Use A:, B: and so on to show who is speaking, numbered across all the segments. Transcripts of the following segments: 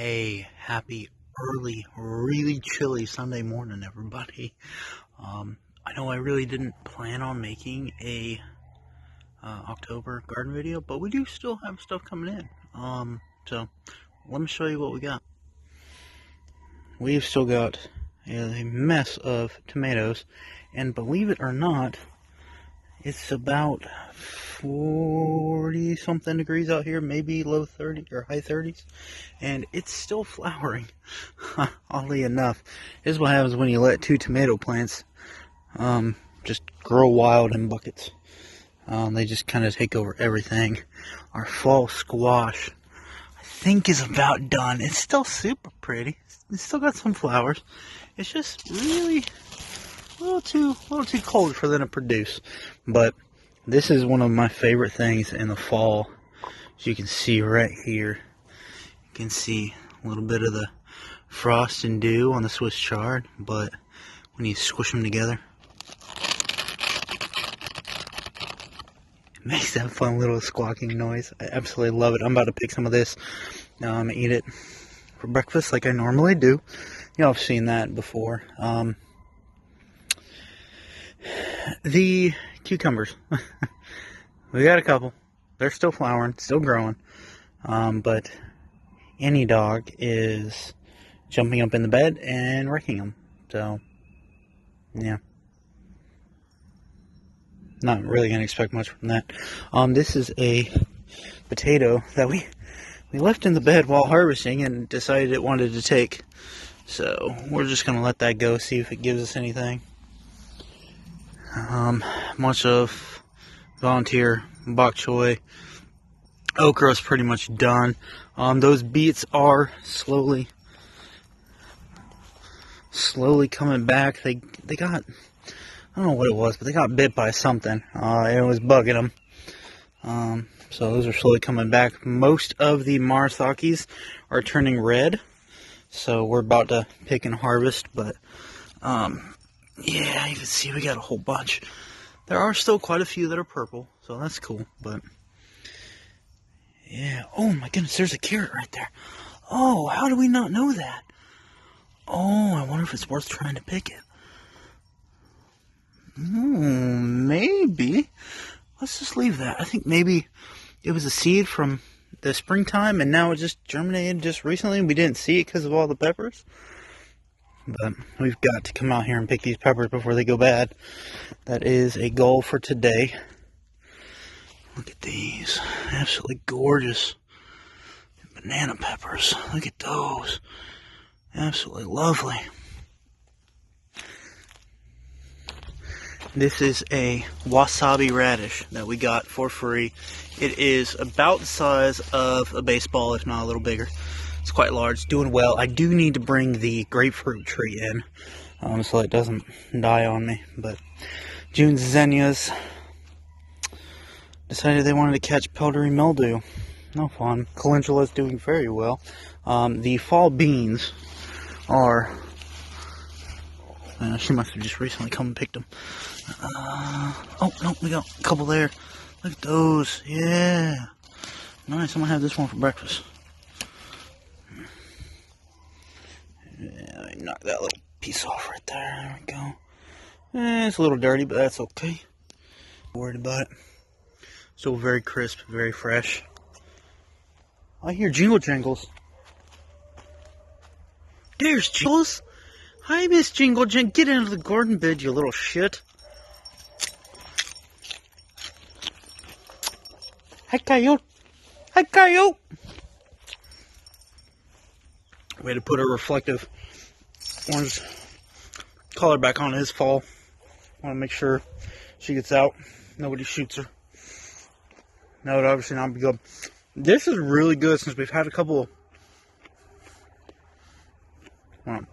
A: Hey, happy early, really chilly Sunday morning, everybody. I know I really didn't plan on making a October garden video, but we do still have stuff coming in. So let me show you what we got. We've still got a mess of tomatoes, and believe it or not, it's about 40 something degrees out here, maybe low 30 or high 30s, and it's still flowering. Oddly enough, this is what happens when you let two tomato plants just grow wild in buckets. They just kind of take over everything. Our fall squash, I think, is about done. It's still super pretty. It's still got some flowers. It's just really a little too cold for them to produce. But this is one of my favorite things in the fall. As you can see right here, you can see a little bit of the frost and dew on the Swiss chard, but when you squish them together, it makes that fun little squawking noise. I absolutely love it. I'm about to pick some of this. Now I'm gonna eat it for breakfast like I normally do. You know, I've seen that before. The cucumbers. We got a couple. They're still flowering, still growing. But any dog is jumping up in the bed and wrecking them. So, yeah. Not really going to expect much from that. This is a potato that we left in the bed while harvesting and decided it wanted to take. So, we're just going to let that go, see if it gives us anything. Much of volunteer bok choy. Okra is pretty much done. Those beets are slowly coming back. They got, I don't know what it was, but they got bit by something. It was bugging them. So those are slowly coming back. Most of the Marisakis are turning red, so we're about to pick and harvest. But yeah, you can see we got a whole bunch. There are still quite a few that are purple, so that's cool. But yeah, oh my goodness, there's a carrot right there. Oh, how do we not know that? Oh, I wonder if it's worth trying to pick it. Maybe. Let's just leave that. I think maybe it was a seed from the springtime, and now it just germinated just recently, and we didn't see it because of all the peppers. But we've got to come out here and pick these peppers before they go bad. That is a goal for today. Look at these. Absolutely gorgeous banana peppers. Look at those. Absolutely lovely. This is a wasabi radish that we got for free. It is about the size of a baseball, if not a little bigger. It's quite large, doing well. I do need to bring the grapefruit tree in, so it doesn't die on me. But June's zinnias decided they wanted to catch powdery mildew. No fun. Calendula's doing very well. The fall beans are... she must have just recently come and picked them. Oh, no, we got a couple there. Look at those. Yeah. Nice. I'm going to have this one for breakfast. Yeah, let me knock that little piece off right there. There we go. It's a little dirty, but that's okay. Not worried about it. Still very crisp, very fresh. I hear jingle jangles. There's Jingles. Hi, Miss Jingle Jangle. Get into the garden bed, you little shit. Hi, Coyote. Hi, Coyote. Way to put a reflective orange collar back on his fall. Want to make sure she gets out. Nobody shoots her. That would obviously not be good. This is really good since we've had a couple. Wow.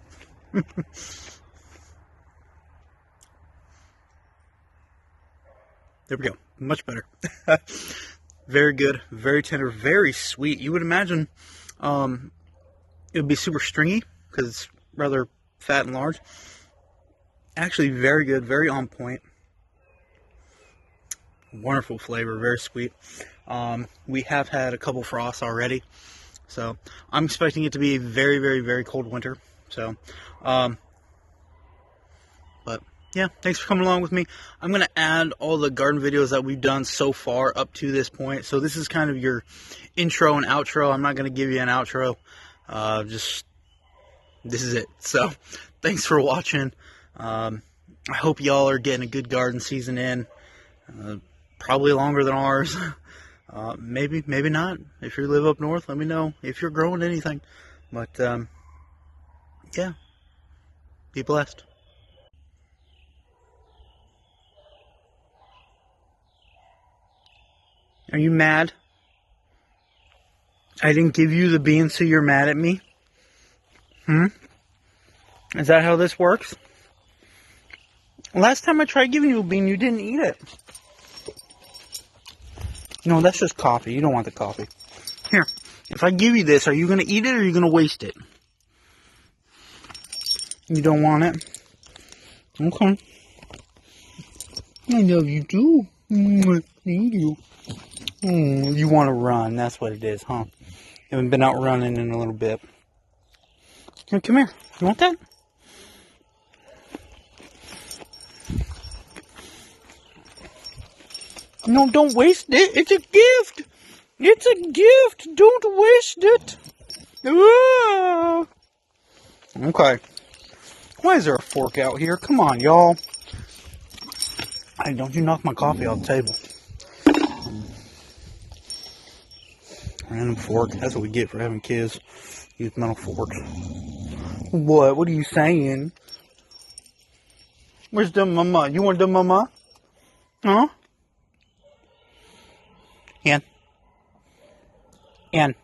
A: There we go. Much better. Very good. Very tender. Very sweet. You would imagine it would be super stringy because it's rather fat and large. Actually, very good. Very on point. Wonderful flavor. Very sweet. We have had a couple frosts already. So I'm expecting it to be a very, very, very cold winter. So, but yeah, thanks for coming along with me. I'm going to add all the garden videos that we've done so far up to this point. So this is kind of your intro and outro. I'm not going to give you an outro. This is it. So thanks for watching. I hope y'all are getting a good garden season in. Probably longer than ours. Maybe not. If you live up north, let me know if you're growing anything. But, yeah. Be blessed. Are you mad? I didn't give you the beans, so you're mad at me? Is that how this works? Last time I tried giving you a bean, you didn't eat it. No, that's just coffee. You don't want the coffee. Here, if I give you this, are you going to eat it or are you going to waste it? You don't want it? Okay. I love you too. Thank you. You want to run. That's what it is, huh? You haven't been out running in a little bit. Here, come here. You want that? No, don't waste it. It's a gift. It's a gift. Don't waste it. Ah. Okay. Why is there a fork out here? Come on, y'all. Hey, don't you knock my coffee off the table. Random fork. That's what we get for having kids. Use metal forks. What? What are you saying? Where's the mama? You want the mama? Huh? Ann.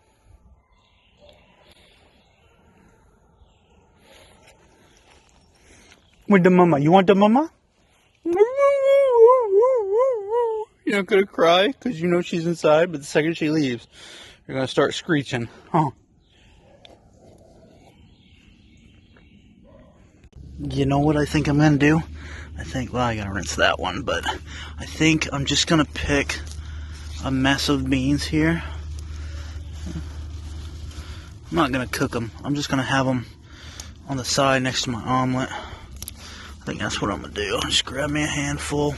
A: With the mama. You want the mama? You're not gonna cry because you know she's inside, but the second she leaves, you're gonna start screeching, huh? You know what I think I'm gonna do? Well, I gotta rinse that one, but I think I'm just gonna pick a mess of beans here. I'm not gonna cook them. I'm just gonna have them on the side next to my omelet. I think that's what I'm gonna do. I'll just grab me a handful.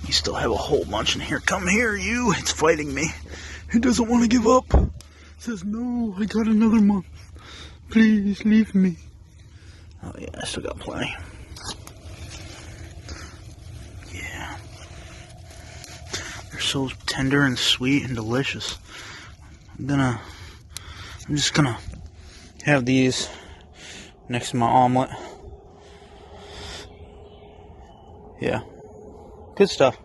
A: You still have a whole bunch in here. Come here, you. It's fighting me. It doesn't want to give up. It says, no, I got another month. Please leave me. Oh yeah, I still got plenty. Yeah. They're so tender and sweet and delicious. I'm just gonna have these next to my omelet. Yeah. Good stuff.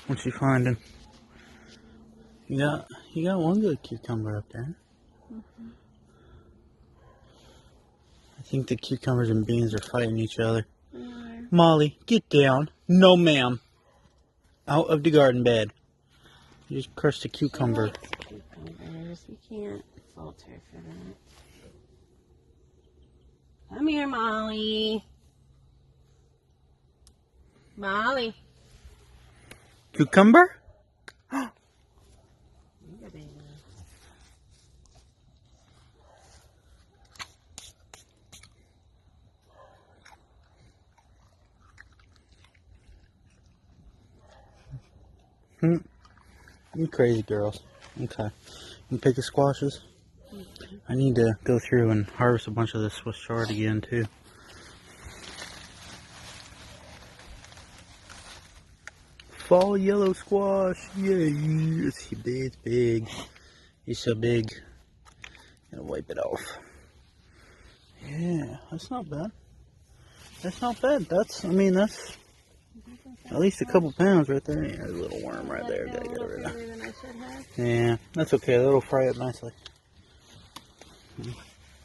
A: What's she finding? You got one good cucumber up there. Mm-hmm. I think the cucumbers and beans are fighting each other. Mm. Molly, get down. No, ma'am. Out of the garden bed. You just crushed a cucumber.
B: She likes cucumbers. You can't fault her for that. Come here, Molly. Molly.
A: Cucumber? You crazy girls. Okay. You pick the squashes? Mm-hmm. I need to go through and harvest a bunch of this Swiss chard again, too. Fall yellow squash. Yay. It's big. It's so big. Gonna wipe it off. Yeah, that's not bad. That's at least a couple pounds right there. Yeah, there's a little worm right there. Gotta get rid of that. Yeah, that's okay. That'll fry up nicely.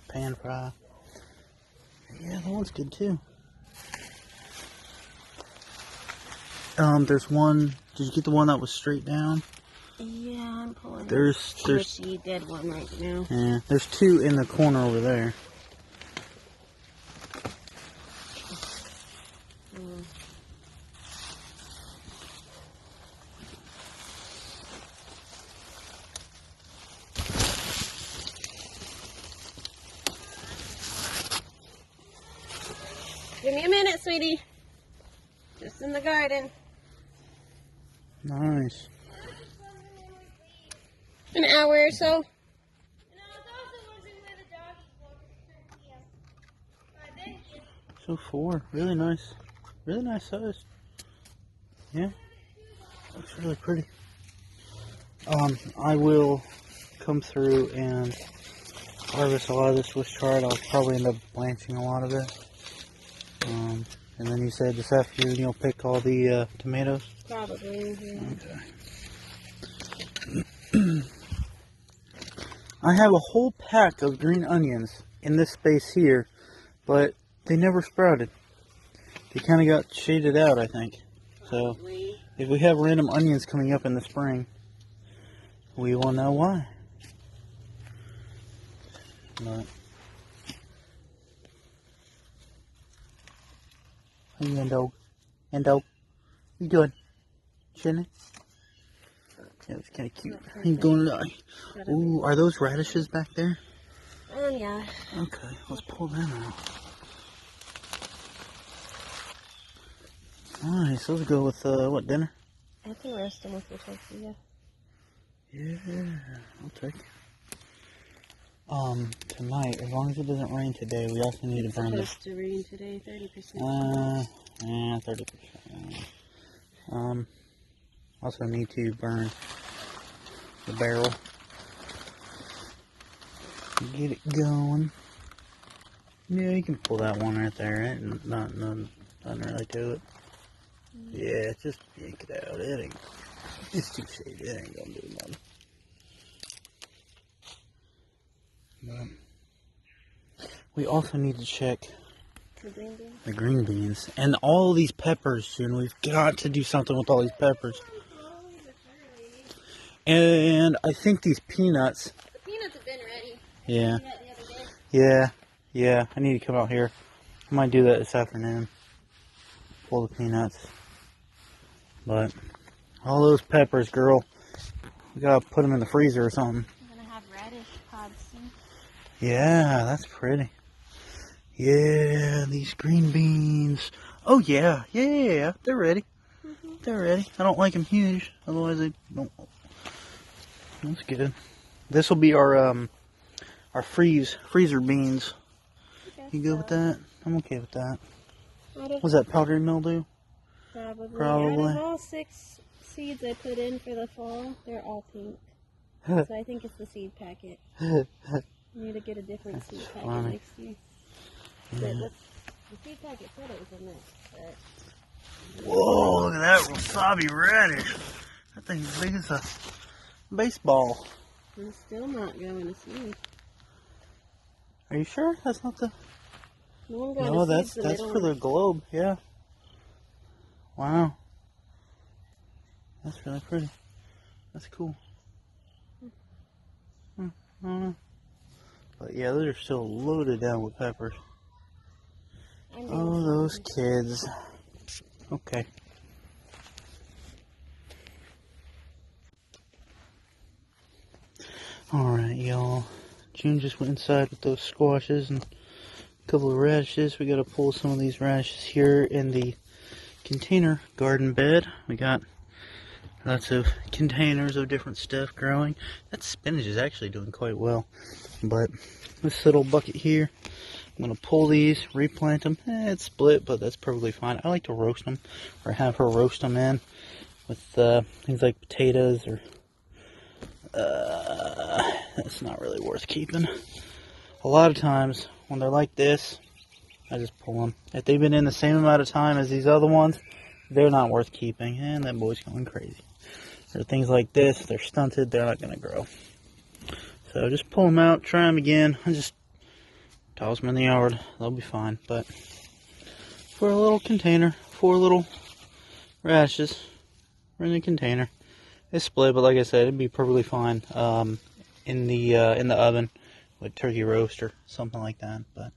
A: Pan fry. Yeah, that one's good too. There's one. Did you get the one that was straight down?
B: Yeah, I'm pulling.
A: There's
B: squishy dead one right now.
A: Yeah, there's two in the corner over there.
B: sweetie. Just in the garden.
A: Nice.
B: An hour or so.
A: So 4, really nice size. Yeah, looks really pretty. I will come through and harvest a lot of this Swiss chard. I'll probably end up blanching a lot of it. And then you said this afternoon you'll pick all the tomatoes?
B: Probably, yeah.
A: Okay. I have a whole pack of green onions in this space here, but they never sprouted. They kind of got shaded out, I think. So, if we have random onions coming up in the spring, we will know why. But, how you, Endo? Endo? You doing? Chilling? Yeah, it's kind of cute. He's going to die. Ooh, are those radishes back there?
B: Yeah.
A: Okay, let's pull them out. Nice, let's go with, what, dinner?
B: I can roast them with the tortilla.
A: Yeah, I'll take it. Tonight, as long as it doesn't rain today, we also need to burn this.
B: It's supposed to rain today, 30%.
A: Yeah, 30%. Also need to burn the barrel. Get it going. Yeah, you can pull that one right there. Ain't nothing really to it. Yeah, just yank it out. It ain't. It's too shady. It ain't gonna do nothing. But we also need to check the green beans and all these peppers soon. We've got to do something with all these peppers. And I think these peanuts.
B: The peanuts have been ready.
A: Yeah.
B: The other day.
A: Yeah. I need to come out here. I might do that this afternoon. Pull the peanuts. But all those peppers, girl, we gotta put them in the freezer or something.
B: I'm gonna have radish pods soon.
A: Yeah, that's pretty. Yeah, these green beans. Oh yeah, they're ready. They're ready. I don't like them huge, otherwise they don't. That's good. This will be our freezer beans. You good with that? I'm okay with that. Was that powdered mildew?
B: Probably. Out of all 6 seeds I put in for the fall, they're all pink. So I think it's the seed packet. I need to get a different seed packet next year. Yeah. The seed packet said it was in this. But...
A: Whoa, look at that wasabi radish. That thing's as big as a baseball.
B: I'm still not going to seed.
A: Are you sure? That's not the...
B: No,
A: that's for the globe, yeah. Wow. That's really pretty. That's cool. I don't know. But yeah, those are still loaded down with peppers. Oh, those kids. Okay. Alright, y'all. June just went inside with those squashes and a couple of radishes. We gotta pull some of these radishes here in the container garden bed. We got lots of containers of different stuff growing. That spinach is actually doing quite well. But this little bucket here, I'm going to pull these, replant them. It's split, but that's perfectly fine. I like to roast them, or have her roast them in with things like potatoes, or that's not really worth keeping. A lot of times, when they're like this, I just pull them. If they've been in the same amount of time as these other ones, they're not worth keeping. And that boy's going crazy. There are things like this, they're stunted, they're not going to grow. So just pull them out, try them again. I just toss them in the yard. They'll be fine. But for a little container, 4 little radishes are in the container. It's split, but like I said, it'd be perfectly fine in the oven with turkey roast or something like that. But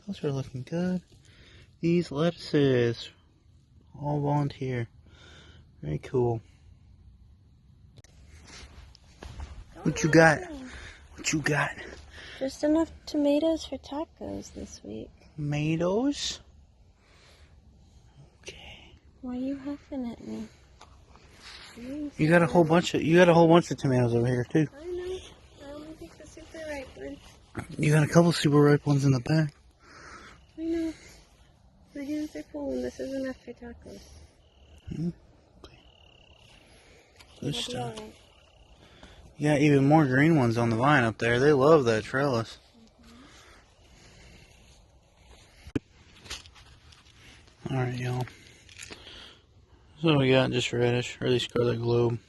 A: those are looking good. These lettuces, all volunteer. Very cool. What you got? What you got?
B: Just enough tomatoes for tacos this week.
A: Tomatoes?
B: Why are you huffing at me?
A: You got a whole bunch of tomatoes over here too.
B: I know. I only picked the super ripe ones.
A: You got a couple super ripe ones in the back.
B: I know. My hands are full and this is enough for tacos.
A: Good stuff. Right. You got even more green ones on the vine up there. They love that trellis. Alright, y'all. So we got just radish, or the scarlet globe.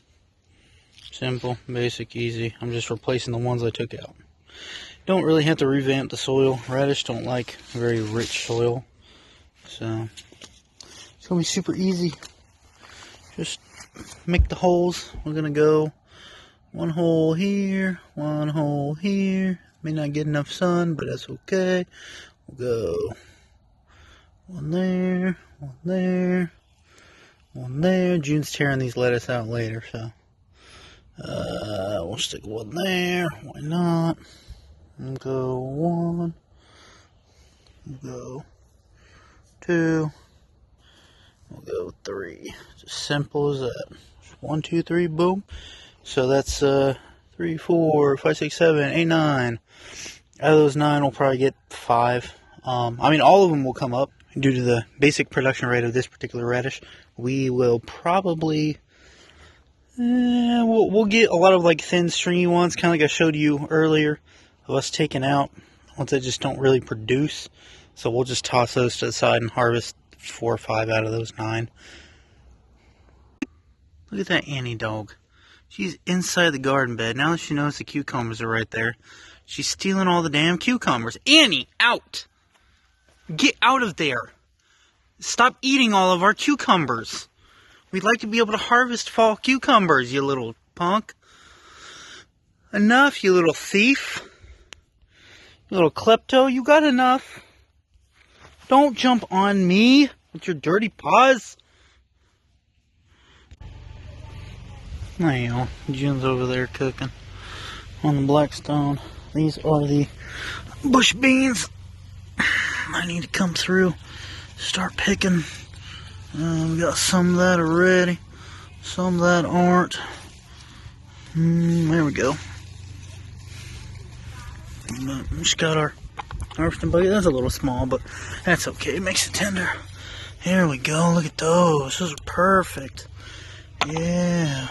A: Simple, basic, easy. I'm just replacing the ones I took out. Don't really have to revamp the soil. Radish don't like very rich soil. So, it's going to be super easy. Just make the holes. We're going to go one hole here, one hole here. May not get enough sun, but that's okay. We'll go one there, one there, one there. June's tearing these lettuce out later, so we'll stick one there. Why not? We'll go one. We'll go two. We'll go three. Just simple as that. 1, 2, 3, boom. So that's 3, 4, 5, 6, 7, 8, 9. Out of those 9, we'll probably get 5. I mean, all of them will come up due to the basic production rate of this particular radish. We will probably we'll get a lot of like thin, stringy ones, kind of like I showed you earlier, of us taking out ones that just don't really produce. So we'll just toss those to the side and harvest 4 or 5 out of those 9. Look at that Annie dog. She's inside the garden bed. Now that she knows the cucumbers are right there, she's stealing all the damn cucumbers. Annie, out! Get out of there! Stop eating all of our cucumbers. We'd like to be able to harvest fall cucumbers, you little punk. Enough, you little thief. You little klepto, you got enough. Don't jump on me with your dirty paws. There you go. June's over there cooking on the Blackstone. These are the bush beans. I need to come through, start picking. We got some of that already, some that aren't. There we go. We just got our harvesting bucket. That's a little small, but that's okay. It makes it tender. Here we go. Look at those. Those are perfect. Yeah.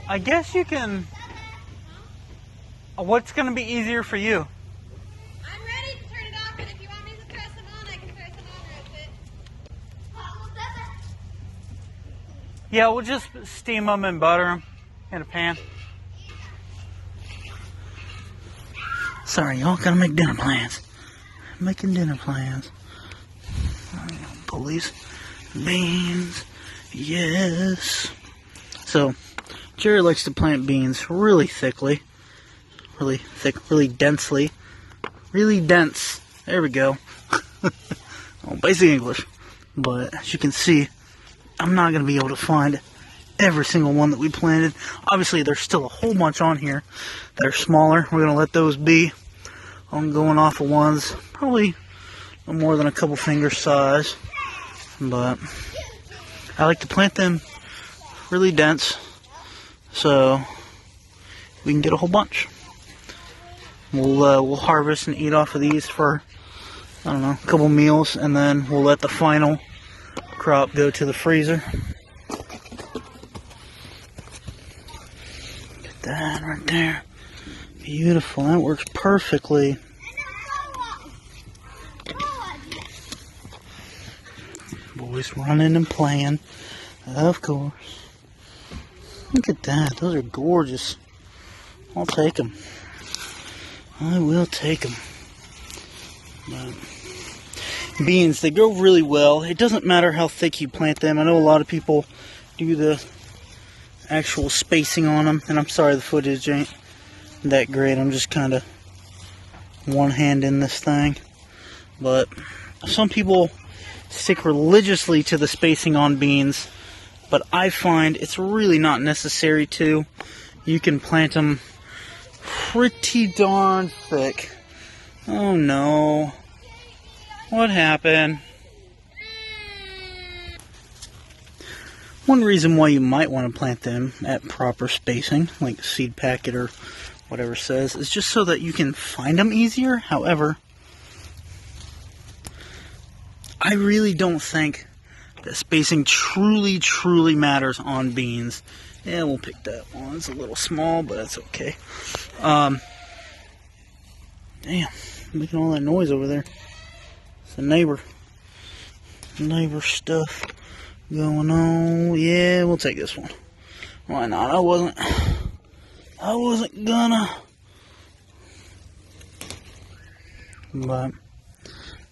A: I guess you can. What's going to be easier for you?
B: I'm ready to turn it off, and if you want me to throw some on, I can throw some on real quick.
A: Yeah, we'll just steam them and butter them in a pan. Sorry, y'all, gotta make dinner plans. Making dinner plans. Pull these beans. Yes. So, Jerry likes to plant beans really thickly. Really thick, really densely. Really dense. There we go. Well, basic English. But as you can see, I'm not going to be able to find every single one that we planted. Obviously, there's still a whole bunch on here that are smaller. We're going to let those be. I'm going off of ones probably no more than a couple finger size. But I like to plant them really dense so we can get a whole bunch. We'll harvest and eat off of these for, I don't know, a couple meals, and then we'll let the final crop go to the freezer. Get that right there. Beautiful. That works perfectly. Boys running and playing, of course. Look at that. Those are gorgeous. I'll take them. I will take them. But beans, they grow really well. It doesn't matter how thick you plant them. I know a lot of people do the actual spacing on them. And I'm sorry the footage ain't that great. I'm just kind of one hand in this thing. But some people stick religiously to the spacing on beans. But I find it's really not necessary to. You can plant them pretty darn thick. Oh no. What happened? One reason why you might want to plant them at proper spacing, like seed packet or whatever says, is just so that you can find them easier. However, I really don't think that spacing truly matters on beans. Yeah, we'll pick that one. It's a little small, but that's okay. Damn, making all that noise over there. It's the neighbor stuff going on. Yeah, we'll take this one. Why not? I wasn't gonna. But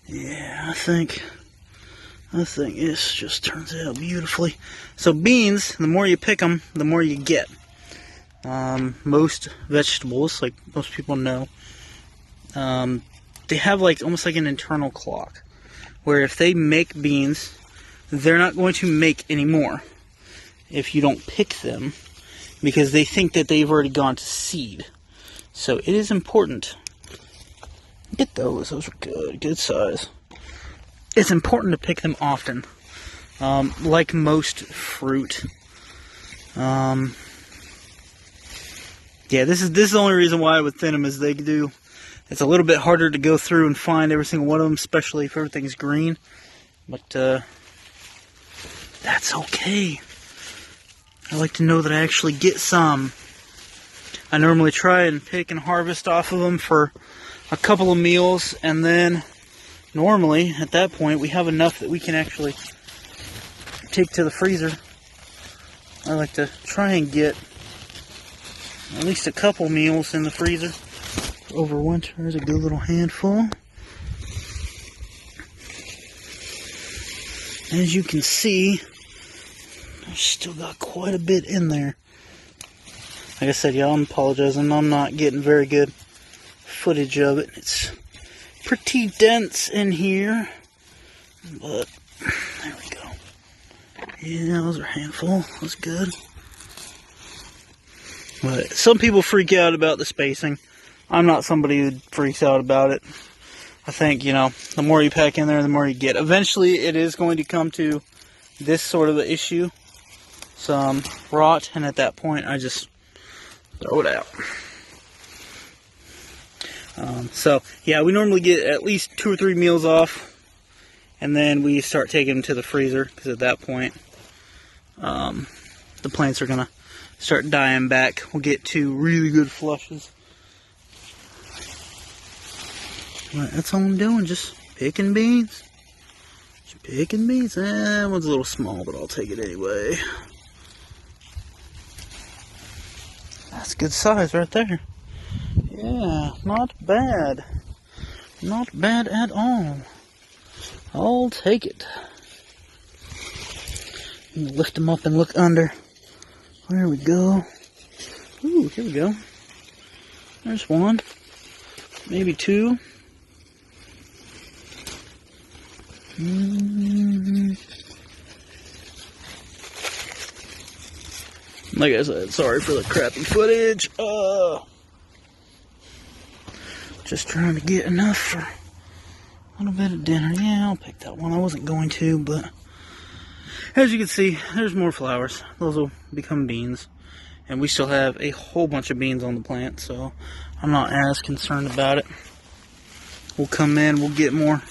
A: yeah, I think this just turns out beautifully. So beans, the more you pick them, the more you get. Most vegetables, like most people know, they have like almost like an internal clock, where if they make beans, they're not going to make any more if you don't pick them, because they think that they've already gone to seed. So it is important. Get those are good size. It's important to pick them often. Like most fruit. Yeah, this is the only reason why I would thin them as they do. It's a little bit harder to go through and find every single one of them, especially if everything's green. But that's okay. I like to know that I actually get some. I normally try and pick and harvest off of them for a couple of meals, and then normally at that point we have enough that we can actually take to the freezer. I like to try and get at least a couple meals in the freezer over winter. Is a good little handful. As you can see, I've still got quite a bit in there. Like I said, y'all, I'm apologizing. I'm not getting very good footage of it. It's pretty dense in here, but there we go. Yeah, those are a handful. That's good. But some people freak out about the spacing. I'm not somebody who freaks out about it. I think, you know, the more you pack in there, the more you get. Eventually, it is going to come to this sort of an issue. Some rot, and at that point, I just throw it out. So, yeah, we normally get at least 2 or 3 meals off, and then we start taking them to the freezer, because at that point, the plants are going to start dying back. We'll get 2 really good flushes. Right, that's all I'm doing, just picking beans. Just picking beans. That one's a little small, but I'll take it anyway. That's good size right there. Yeah, not bad. Not bad at all. I'll take it. Lift them up and look under. There we go. Ooh, here we go. There's one. Maybe 2. Like I said, sorry for the crappy footage. Just trying to get enough for a little bit of dinner. Yeah, I'll pick that one. I wasn't going to, but as you can see, there's more flowers. Those will become beans. And we still have a whole bunch of beans on the plant, so I'm not as concerned about it. We'll come in, we'll get more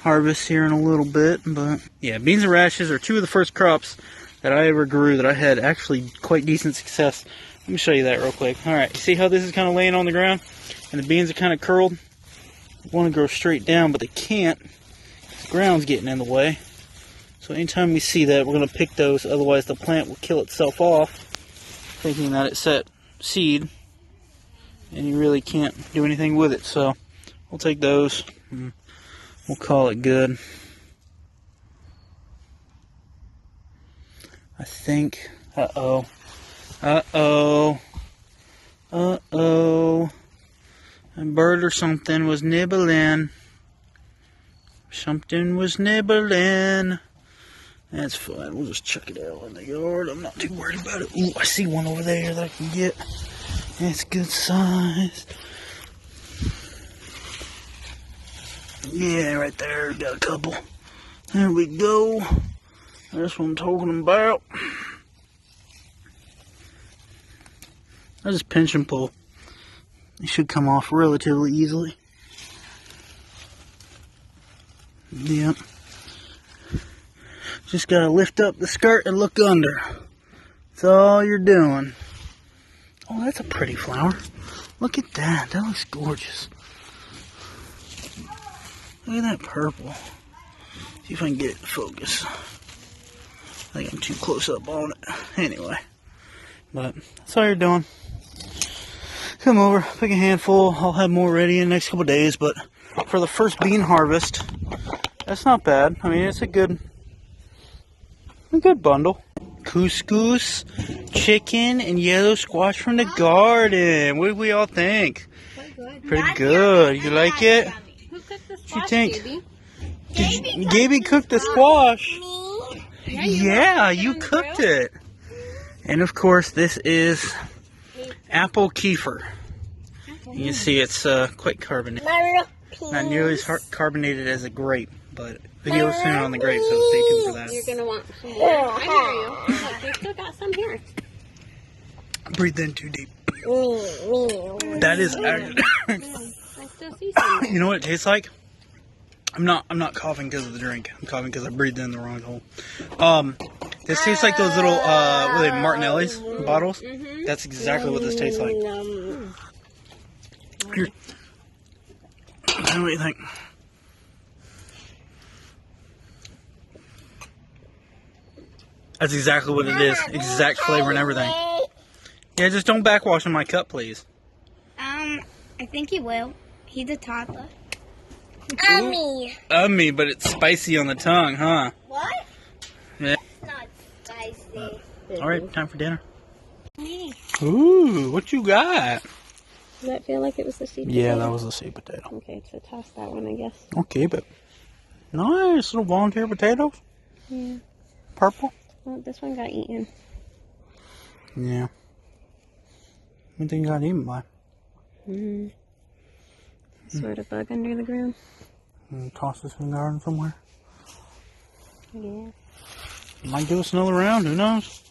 A: harvest here in a little bit, but yeah, beans and radishes are 2 of the first crops that I ever grew that I had actually quite decent success. Let me show you that real quick. Alright, see how this is kind of laying on the ground and the beans are kind of curled? They want to grow straight down, but they can't. The ground's getting in the way. So anytime we see that, we're going to pick those, otherwise the plant will kill itself off, thinking that it's set seed, and you really can't do anything with it. So we'll take those. We'll call it good. I think, uh-oh. A bird or something was nibbling. Something was nibbling. That's fine. We'll just check it out in the yard. I'm not too worried about it. Ooh, I see one over there that I can get. It's good size. Yeah, right there. Got a couple. There we go. That's what I'm talking about. I just pinch and pull. It should come off relatively easily. Yep. Just gotta lift up the skirt and look under. That's all you're doing. Oh, that's a pretty flower. Look at that. That looks gorgeous. Look at that purple. See if I can get it to focus. I think I'm too close up on it. Anyway. But that's all you're doing. Come over, pick a handful. I'll have more ready in the next couple days. But for the first bean harvest, that's not bad. I mean, it's a good bundle. Couscous, chicken, and yellow squash from the garden. What do we all think? Pretty good. You like it?
B: Who cooked the
A: What
B: squash,
A: you think?
B: Gaby?
A: Gaby cooked the squash.
B: Me?
A: Yeah, you cooked it. And of course, this is apple kefir. You can see it's quite carbonated. Not nearly as carbonated as a grape, but video soon on the grape, so stay tuned for that.
B: You're gonna want some more. I hear you. Look, we still got some here.
A: Breathe in too deep. That is actually.
B: I still see some.
A: You know what it tastes like? I'm not coughing because of the drink. I'm coughing because I breathed in the wrong hole. This tastes like those little what are they, Martinelli's bottles. That's exactly what this tastes like. Here. What do you think? That's exactly what it is. Exact flavor and everything. Yeah, just don't backwash in my cup, please.
B: I think he will. He's a toddler.
A: Ummy, but it's spicy on the tongue, huh?
B: What?
A: Yeah.
B: Not spicy.
A: Alright, time for dinner. Ooh, what you got?
B: Does that feel like it was the seed
A: Yeah,
B: potato?
A: that was a sweet potato.
B: Okay, so toss that one, I guess.
A: Okay, but nice little volunteer potatoes.
B: Yeah.
A: Purple.
B: Well, this one got eaten.
A: Yeah. What thing got eaten by?
B: Sort of bug under the ground.
A: Toss this in the garden somewhere.
B: Yeah.
A: Might give us another round, who knows?